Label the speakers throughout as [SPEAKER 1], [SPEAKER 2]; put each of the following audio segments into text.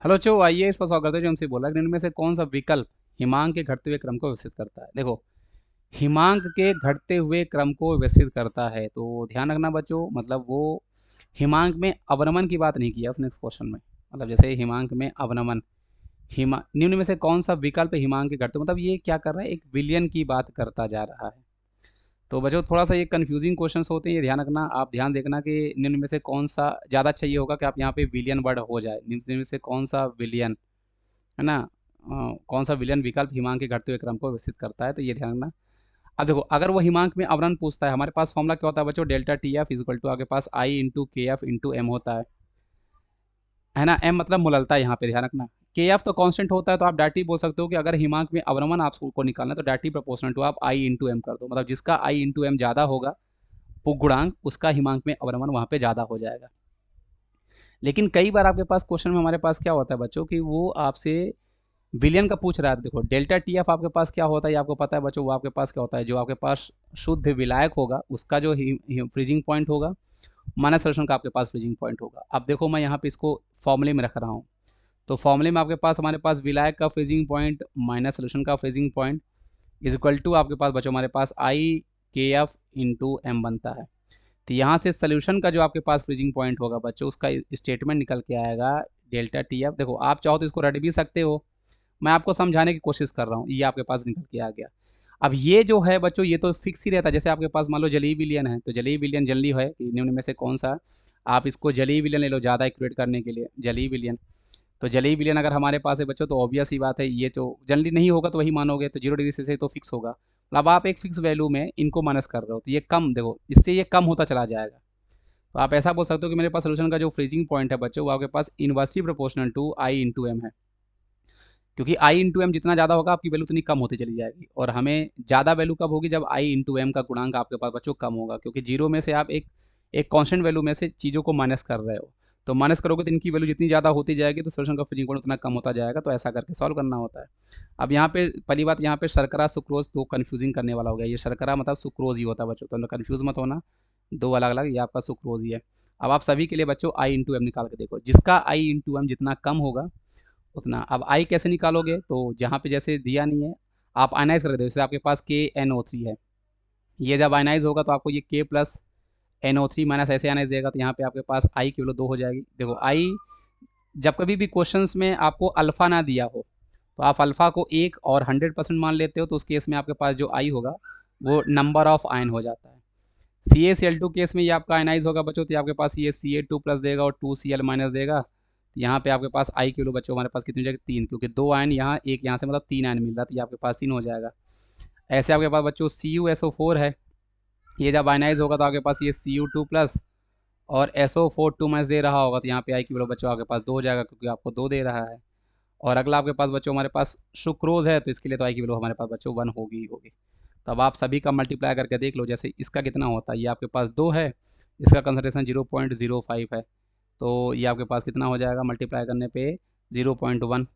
[SPEAKER 1] Hello बच्चों, आइए इस पर स्वागत है। जो हमसे बोला कि इनमें से कौन सा विकल्प हिमांक के घटते हुए क्रम को विकसित करता है। देखो, हिमांक के घटते हुए क्रम को विकसित करता है तो ध्यान रखना बच्चों, मतलब वो हिमांक में अवनमन की बात नहीं किया उसने इस क्वेश्चन में। मतलब जैसे हिमांक में अवनमन, हिमा निम्न में से कौन सा विकल्प हिमांक के घटते, मतलब ये क्या कर रहा है, एक विलयन की बात करता जा रहा है। तो बच्चों थोड़ा सा ये कंफ्यूजिंग क्वेश्चंस होते हैं, ये ध्यान रखना। आप ध्यान देखना कि निम्न में से कौन सा ज़्यादा अच्छा ये होगा कि आप यहाँ पे विलियन वर्ड हो जाए। निम्न में से कौन सा विलियन है ना, कौन सा विलयन विकल्प हिमांक के घटते हुए क्रम को विकसित करता है, तो ये ध्यान रखना। अब देखो, अगर वो हिमांक में अवरण पूछता है, हमारे पास फॉर्मूला क्या होता है बच्चों, delta T F equal to आपके पास i into K F into M होता है ना। एम मतलब मुललता है, यहाँ पे ध्यान रखना। के एफ तो कांस्टेंट होता है, तो आप डायरेक्टली बोल सकते हो कि अगर हिमांक में अवनमन आपको निकालना है तो डायरेक्टली प्रोपोर्शनल टू आप आई इंटू एम कर दो। मतलब जिसका आई इंटू एम ज़्यादा होगा पुग गुणांक, उसका हिमांक में अवनमन वहाँ पे ज़्यादा हो जाएगा। लेकिन कई बार आपके पास क्वेश्चन में हमारे पास क्या होता है बच्चों कि वो आपसे विलियन का पूछ रहा है। देखो, डेल्टा टी एफ आपके पास क्या होता है, ये आपको पता है बच्चों। वो आपके पास क्या होता है, जो आपके पास शुद्ध विलायक होगा उसका जो फ्रीजिंग पॉइंट होगा, माइनस सोल्यूशन का आपके पास फ्रीजिंग पॉइंट होगा। अब देखो, मैं यहाँ पे इसको फॉर्मूले में रख रहा हूँ। तो फॉर्मूले में आपके पास हमारे पास विलायक का फ्रीजिंग पॉइंट माइनस सोल्यूशन का freezing point is equal to आपके पास बच्चों हमारे पास आई के एफ इंटू एम बनता है। तो यहाँ से सोल्यूशन का जो आपके पास फ्रीजिंग पॉइंट होगा बच्चों, उसका स्टेटमेंट निकल के आएगा डेल्टा टी एफ। देखो, आप चाहो तो इसको रट भी सकते हो, मैं आपको समझाने की कोशिश कर रहा हूँ। ये आपके पास निकल के आ गया। अब ये जो है बच्चों, ये तो फिक्स ही रहता है। जैसे आपके पास मान लो जलीय विलयन है, तो जलीय विलयन जनरली है कि निम्न में से कौन सा, आप इसको जलीय विलयन ले लो ज़्यादा एक्यूरेट करने के लिए, जलीय विलयन। तो जलीय विलयन अगर हमारे पास है बच्चों, तो ऑब्वियस ही बात है, ये तो जनरली नहीं होगा तो वही मानोगे, तो 0 डिग्री से तो फिक्स होगा। अब आप एक फिक्स वैल्यू में इनको माइनस कर रहे हो, तो ये कम, देखो इससे ये कम होता चला जाएगा। तो आप ऐसा बोल सकते हो कि मेरे पास सोल्यूशन का जो फ्रीजिंग पॉइंट है बच्चों, वो आपके पास inversely proportional to I into M है। क्योंकि आई इंटू एम जितना ज़्यादा होगा आपकी वैल्यू उतनी कम होती चली जाएगी। और हमें ज़्यादा वैल्यू कब होगी, जब आई इंटू एम का गुणांक आपके पास बच्चों कम होगा। क्योंकि जीरो में से आप एक कांस्टेंट वैल्यू में से चीज़ों को माइनस कर रहे हो, तो माइनस करोगे तो इनकी वैल्यू जितनी ज़्यादा होती जाएगी तो सोल्यूशन का फ्रीजिंग पॉइंट उतना कम होता जाएगा। तो ऐसा करके सॉल्व करना होता है। अब यहाँ पे पहली बात, यहाँ पे शर्करा सुक्रोज तो कन्फ्यूजिंग करने वाला हो गया। ये शर्करा मतलब सुक्रोज ही होता है बच्चों, तो कन्फ्यूज मत होना, दो अलग अलग, ये आपका सुक्रोज ही है। अब आप सभी के लिए बच्चों आई इंटू एम निकाल के देखो, जिसका आई इंटू एम जितना कम होगा उतना। अब आई कैसे निकालोगे, तो जहाँ पे जैसे दिया नहीं है, आप आयनाइज कर दो। जैसे आपके पास के एन ओ थ्री है, ये जब आयनाइज होगा तो आपको ये K plus N O three minus ऐसे आयनाइज देगा, तो यहाँ पे आपके पास आई की वैल्यू 2 हो जाएगी। देखो, आई जब कभी भी क्वेश्चंस में आपको अल्फा ना दिया हो, तो आप अल्फा को 1 और 100% मान लेते हो, तो उस केस में आपके पास जो आई होगा वो नंबर ऑफ आयन हो जाता है। सी ए सी एल टू केस में ये आपका आयनाइज होगा बच्चों, तो आपके पास ये सी ए टू प्लस देगा और 2 सी एल माइनस देगा। तो यहाँ पे आपके पास आई की वैल्यू बच्चों हमारे पास कितनी हो जाएगी, 3, क्योंकि 2 आयन यहाँ, एक यहाँ से, मतलब 3 आयन मिल रहा है, तो ये आपके पास 3 हो जाएगा। ऐसे आपके पास बच्चों C U S O four है, ये जब आयनाइज होगा तो आपके पास ये सी यू टू प्लस और S O four two minus दे रहा होगा, तो यहाँ पे आई की वैल्यू बच्चों आपके पास 2 हो जाएगा, क्योंकि आपको 2 दे रहा है। और अगला आपके पास बच्चों हमारे पास सुक्रोज है, तो इसके लिए तो आई की वैल्यू हमारे पास बच्चों 1 होगी ही होगी। तो अब आप सभी का मल्टीप्लाई करके देख लो, जैसे इसका कितना होता है, ये आपके पास 2 है, इसका कंसंट्रेशन 0.05 है, तो ये आपके पास कितना हो जाएगा मल्टीप्लाई करने पे 0.1।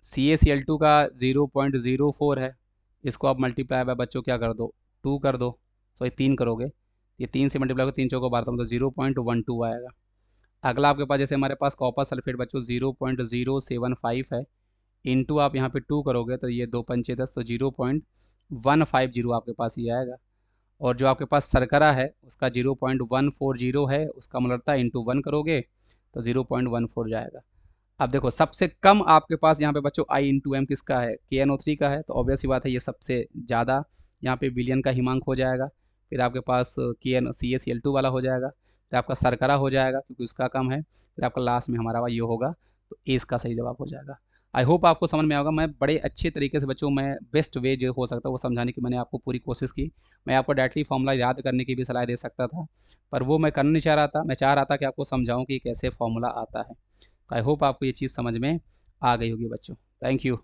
[SPEAKER 1] सी ए सी एल टू का 0.04 है, इसको आप मल्टीप्लाई बाय बच्चों क्या कर दो, 2 कर दो, सॉरी 3 करोगे, ये 3 से मल्टीप्लाई करो, 3 चौको 12, मतलब 0.12 आएगा। अगला आपके पास जैसे हमारे पास कॉपर सल्फेट बच्चों 0.075 है, इंटू आप यहाँ पे 2 करोगे, तो ये 2 पंचे 10, तो 0.150 आपके पास ये आएगा। और जो आपके पास शर्करा है उसका 0.140 है, उसका मुलरता इंटू 1 करोगे तो 0.14 जाएगा। अब देखो, सबसे कम आपके पास यहाँ पे बच्चों आई इंटू एम किसका है, के एन ओ थ्री का है, तो ऑब्वियस ही बात है ये सबसे ज़्यादा यहाँ पे विलियन का हिमांक हो जाएगा। फिर आपके पास के एन सी ए सी एल टू वाला हो जाएगा, फिर आपका शर्करा हो जाएगा क्योंकि उसका कम है, फिर आपका लास्ट में हमारा ये होगा, तो ए इसका सही जवाब हो जाएगा। आई होप आपको समझ में आएगा। मैं बड़े अच्छे तरीके से बच्चों, मैं बेस्ट वे जो हो सकता है वो समझाने की मैंने आपको पूरी कोशिश की। मैं आपको डायरेक्टली फॉर्मूला याद करने की भी सलाह दे सकता था, पर वो मैं करना नहीं चाह रहा था। मैं चाह रहा था कि आपको समझाऊं कि कैसे फॉर्मूला आता है। आई होप आपको ये चीज़ समझ में आ गई होगी बच्चों। Thank you.